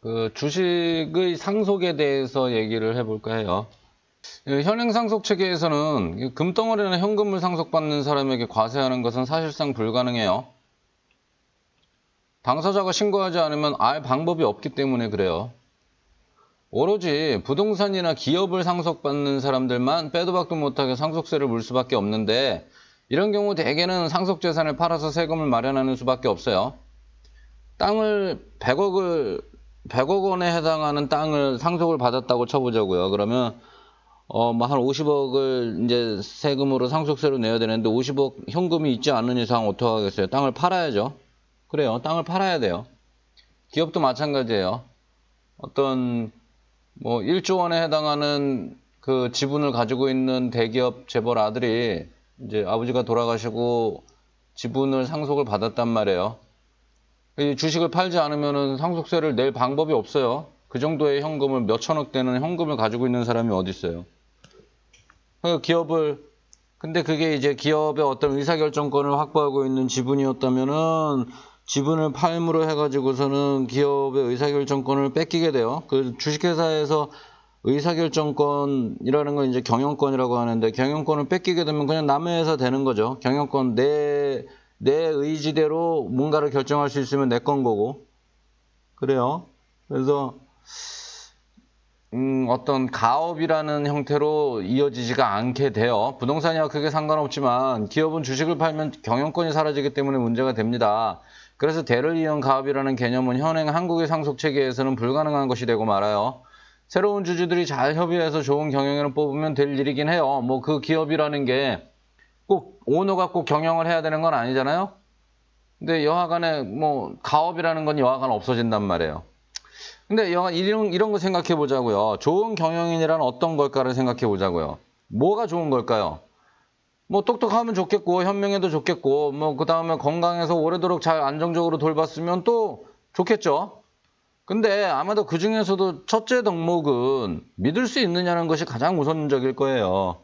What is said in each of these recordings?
그 주식의 상속에 대해서 얘기를 해볼까 해요. 현행 상속 체계에서는 금덩어리나 현금을 상속받는 사람에게 과세하는 것은 사실상 불가능해요. 당사자가 신고하지 않으면 알 방법이 없기 때문에 그래요. 오로지 부동산이나 기업을 상속받는 사람들만 빼도 박도 못하게 상속세를 물 수밖에 없는데, 이런 경우 대개는 상속재산을 팔아서 세금을 마련하는 수밖에 없어요. 땅을 100억 원에 해당하는 땅을 상속을 받았다고 쳐보자고요. 그러면 뭐 한 50억을 이제 세금으로 상속세로 내야 되는데 50억 현금이 있지 않은 이상 어떻게 하겠어요? 땅을 팔아야죠. 그래요. 땅을 팔아야 돼요. 기업도 마찬가지예요. 어떤 뭐 1조 원에 해당하는 그 지분을 가지고 있는 대기업 재벌 아들이 이제 아버지가 돌아가시고 지분을 상속을 받았단 말이에요. 이 주식을 팔지 않으면 상속세를 낼 방법이 없어요. 그 정도의 현금을 몇천억 되는 현금을 가지고 있는 사람이 어디 있어요. 근데 그게 이제 기업의 어떤 의사결정권을 확보하고 있는 지분이었다면은 지분을 팔므로 해가지고서는 기업의 의사결정권을 뺏기게 돼요. 그 주식회사에서 의사결정권이라는 건 이제 경영권이라고 하는데, 경영권을 뺏기게 되면 그냥 남의 회사 되는 거죠. 경영권 내 의지대로 뭔가를 결정할 수 있으면 내 건 거고. 그래요. 그래서 어떤 가업이라는 형태로 이어지지가 않게 돼요. 부동산이와 크게 상관없지만 기업은 주식을 팔면 경영권이 사라지기 때문에 문제가 됩니다. 그래서 대를 이은 가업이라는 개념은 현행 한국의 상속체계에서는 불가능한 것이 되고 말아요. 새로운 주주들이 잘 협의해서 좋은 경영인을 뽑으면 될 일이긴 해요. 뭐 그 기업이라는 게 꼭 오너가 꼭 경영을 해야 되는 건 아니잖아요. 근데 여하간에 뭐 가업이라는 건 여하간 없어진단 말이에요. 근데 이런 거 생각해 보자고요. 좋은 경영인이란 어떤 걸까를 생각해 보자고요. 뭐가 좋은 걸까요? 뭐 똑똑하면 좋겠고, 현명해도 좋겠고, 뭐 그 다음에 건강해서 오래도록 잘 안정적으로 돌봤으면 또 좋겠죠. 근데 아마도 그 중에서도 첫째 덕목은 믿을 수 있느냐는 것이 가장 우선적일 거예요.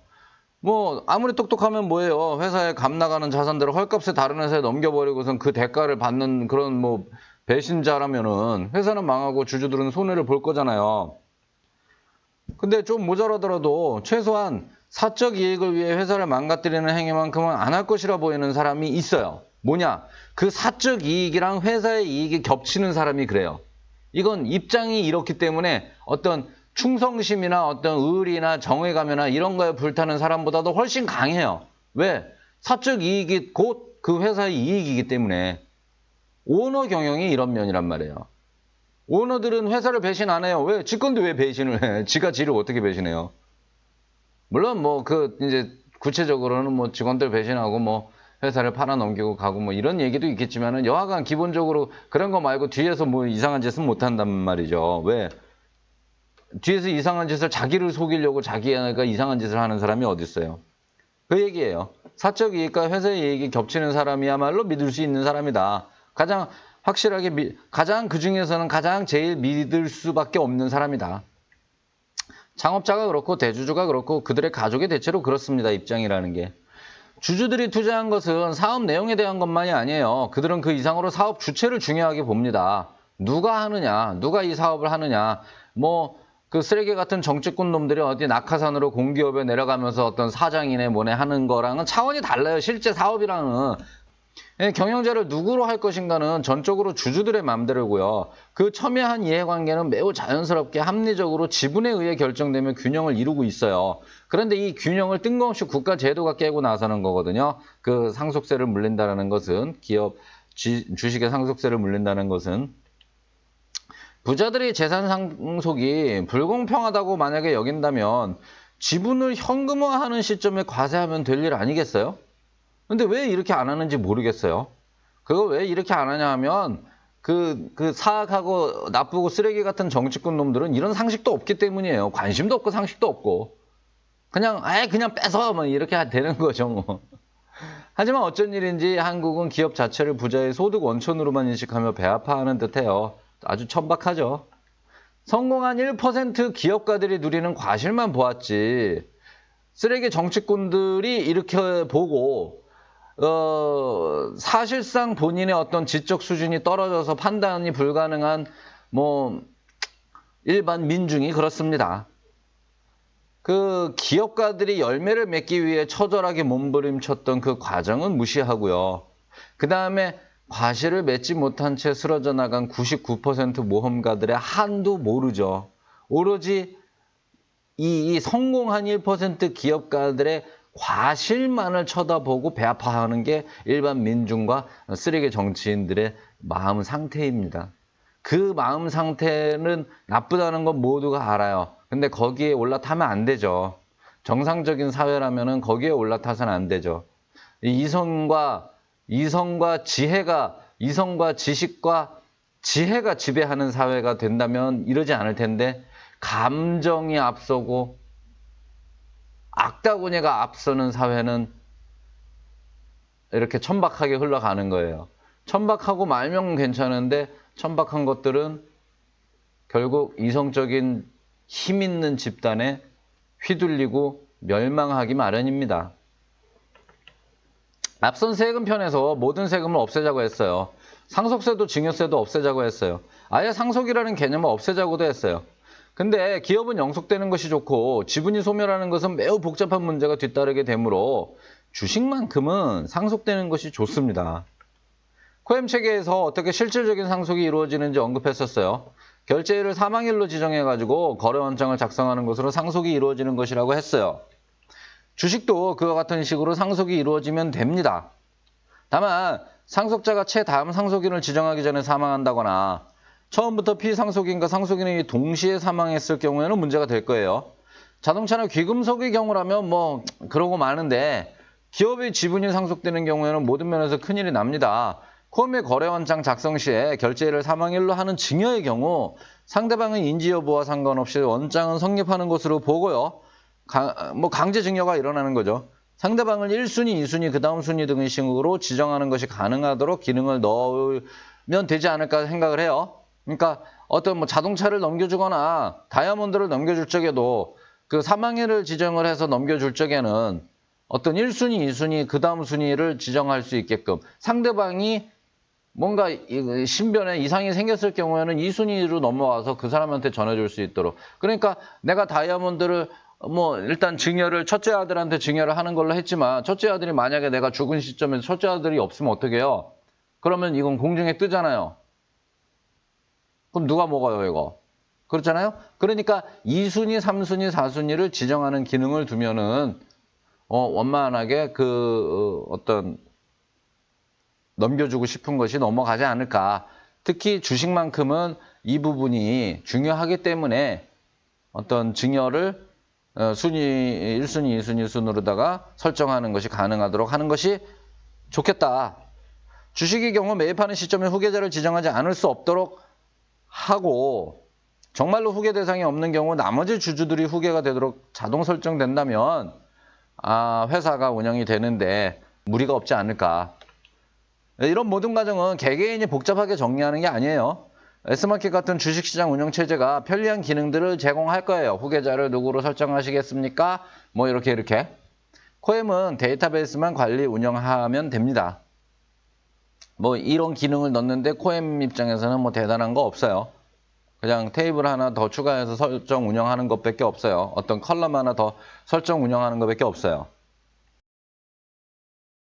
뭐 아무리 똑똑하면 뭐예요. 회사에 값 나가는 자산들을 헐값에 다른 회사에 넘겨버리고선 그 대가를 받는 그런 뭐 배신자라면은 회사는 망하고 주주들은 손해를 볼 거잖아요. 근데 좀 모자라더라도 최소한 사적 이익을 위해 회사를 망가뜨리는 행위만큼은 안 할 것이라 보이는 사람이 있어요. 뭐냐? 그 사적 이익이랑 회사의 이익이 겹치는 사람이 그래요. 이건 입장이 이렇기 때문에 어떤 충성심이나 어떤 의리나 정의감이나 이런 거에 불타는 사람보다도 훨씬 강해요. 왜? 사적 이익이 곧 그 회사의 이익이기 때문에. 오너 경영이 이런 면이란 말이에요. 오너들은 회사를 배신 안 해요. 왜? 지 건데 왜 배신을 해? 지가 지를 어떻게 배신해요? 물론 뭐 이제 구체적으로는 뭐 직원들 배신하고 뭐 회사를 팔아 넘기고 가고 뭐 이런 얘기도 있겠지만은 여하간 기본적으로 그런 거 말고 뒤에서 뭐 이상한 짓은 못 한단 말이죠. 왜? 뒤에서 이상한 짓을 자기를 속이려고 자기가 이상한 짓을 하는 사람이 어디 있어요? 그 얘기예요. 사적 이익과 회사의 이익이 겹치는 사람이야말로 믿을 수 있는 사람이다. 가장 확실하게 가장 그 중에서는 가장 제일 믿을 수밖에 없는 사람이다. 창업자가 그렇고 대주주가 그렇고 그들의 가족이 대체로 그렇습니다. 입장이라는 게. 주주들이 투자한 것은 사업 내용에 대한 것만이 아니에요. 그들은 그 이상으로 사업 주체를 중요하게 봅니다. 누가 하느냐, 누가 이 사업을 하느냐. 뭐 그 쓰레기 같은 정치꾼 놈들이 어디 낙하산으로 공기업에 내려가면서 어떤 사장이네 뭐네 하는 거랑은 차원이 달라요. 실제 사업이랑은. 경영자를 누구로 할 것인가는 전적으로 주주들의 맘대로고요. 그 첨예한 이해관계는 매우 자연스럽게 합리적으로 지분에 의해 결정되며 균형을 이루고 있어요. 그런데 이 균형을 뜬금없이 국가 제도가 깨고 나서는 거거든요. 그 상속세를 물린다는 것은, 기업 주식의 상속세를 물린다는 것은 부자들이 재산 상속이 불공평하다고 만약에 여긴다면 지분을 현금화하는 시점에 과세하면 될 일 아니겠어요? 근데 왜 이렇게 안 하는지 모르겠어요. 그거 왜 이렇게 안 하냐 하면 그 사악하고 나쁘고 쓰레기 같은 정치꾼 놈들은 이런 상식도 없기 때문이에요. 관심도 없고 상식도 없고. 그냥 그냥 뺏어 뭐 이렇게 되는 거죠 뭐. 하지만 어쩐 일인지 한국은 기업 자체를 부자의 소득 원천으로만 인식하며 배아파하는 듯해요. 아주 천박하죠. 성공한 1% 기업가들이 누리는 과실만 보았지. 쓰레기 정치꾼들이 이렇게 보고 사실상 본인의 어떤 지적 수준이 떨어져서 판단이 불가능한 뭐 일반 민중이 그렇습니다. 그 기업가들이 열매를 맺기 위해 처절하게 몸부림쳤던 그 과정은 무시하고요. 그 다음에 과실을 맺지 못한 채 쓰러져 나간 99% 모험가들의 한도 모르죠. 오로지 이 성공한 1% 기업가들의 과실만을 쳐다보고 배 아파하는 게 일반 민중과 쓰레기 정치인들의 마음 상태입니다. 그 마음 상태는 나쁘다는 건 모두가 알아요. 근데 거기에 올라타면 안 되죠. 정상적인 사회라면은 거기에 올라타서는 안 되죠. 이성과 지식과 지혜가 지배하는 사회가 된다면 이러지 않을 텐데, 감정이 앞서고 악다구니가 앞서는 사회는 이렇게 천박하게 흘러가는 거예요. 천박하고 말면 괜찮은데 천박한 것들은 결국 이성적인 힘 있는 집단에 휘둘리고 멸망하기 마련입니다. 앞선 세금 편에서 모든 세금을 없애자고 했어요. 상속세도 증여세도 없애자고 했어요. 아예 상속이라는 개념을 없애자고도 했어요. 근데 기업은 영속되는 것이 좋고 지분이 소멸하는 것은 매우 복잡한 문제가 뒤따르게 되므로 주식만큼은 상속되는 것이 좋습니다. 코엠 체계에서 어떻게 실질적인 상속이 이루어지는지 언급했었어요. 결제일을 사망일로 지정해가지고 거래원장을 작성하는 것으로 상속이 이루어지는 것이라고 했어요. 주식도 그와 같은 식으로 상속이 이루어지면 됩니다. 다만 상속자가 다음 상속인을 지정하기 전에 사망한다거나 처음부터 피상속인과 상속인이 동시에 사망했을 경우에는 문제가 될 거예요. 자동차나 귀금속의 경우라면 뭐 그러고 마는데 기업의 지분이 상속되는 경우에는 모든 면에서 큰일이 납니다. 코엠의 거래원장 작성 시에 결제일을 사망일로 하는 증여의 경우 상대방의 인지 여부와 상관없이 원장은 성립하는 것으로 보고요. 강제 증여가 일어나는 거죠. 상대방을 1순위, 2순위, 그 다음 순위 등의 식으로 지정하는 것이 가능하도록 기능을 넣으면 되지 않을까 생각을 해요. 그러니까 어떤 자동차를 넘겨주거나 다이아몬드를 넘겨줄 적에도 그 사망일을 지정을 해서 넘겨줄 적에는 어떤 1순위, 2순위, 그 다음 순위를 지정할 수 있게끔 상대방이 뭔가 신변에 이상이 생겼을 경우에는 2순위로 넘어와서 그 사람한테 전해줄 수 있도록. 그러니까 내가 다이아몬드를 일단 증여를 첫째 아들한테 증여를 하는 걸로 했지만 첫째 아들이 만약에 내가 죽은 시점에서 첫째 아들이 없으면 어떻게 해요? 그러면 이건 공중에 뜨잖아요. 그럼 누가 먹어요, 이거? 그렇잖아요? 그러니까 2순위, 3순위, 4순위를 지정하는 기능을 두면은 원만하게 어떤 넘겨주고 싶은 것이 넘어가지 않을까. 특히 주식만큼은 이 부분이 중요하기 때문에 어떤 증여를 순위 1순위, 2순위 순으로다가 설정하는 것이 가능하도록 하는 것이 좋겠다. 주식의 경우 매입하는 시점에 후계자를 지정하지 않을 수 없도록 하고 정말로 후계 대상이 없는 경우 나머지 주주들이 후계가 되도록 자동 설정된다면 회사가 운영이 되는데 무리가 없지 않을까. 이런 모든 과정은 개개인이 복잡하게 정리하는 게 아니에요. S마켓 같은 주식시장 운영체제가 편리한 기능들을 제공할 거예요. 후계자를 누구로 설정하시겠습니까? 이렇게. 코엠은 데이터베이스만 관리 운영하면 됩니다. 이런 기능을 넣는데 코엠 입장에서는 대단한 거 없어요. 그냥 테이블 하나 더 추가해서 설정 운영하는 것밖에 없어요. 어떤 컬럼 하나 더 설정 운영하는 것밖에 없어요.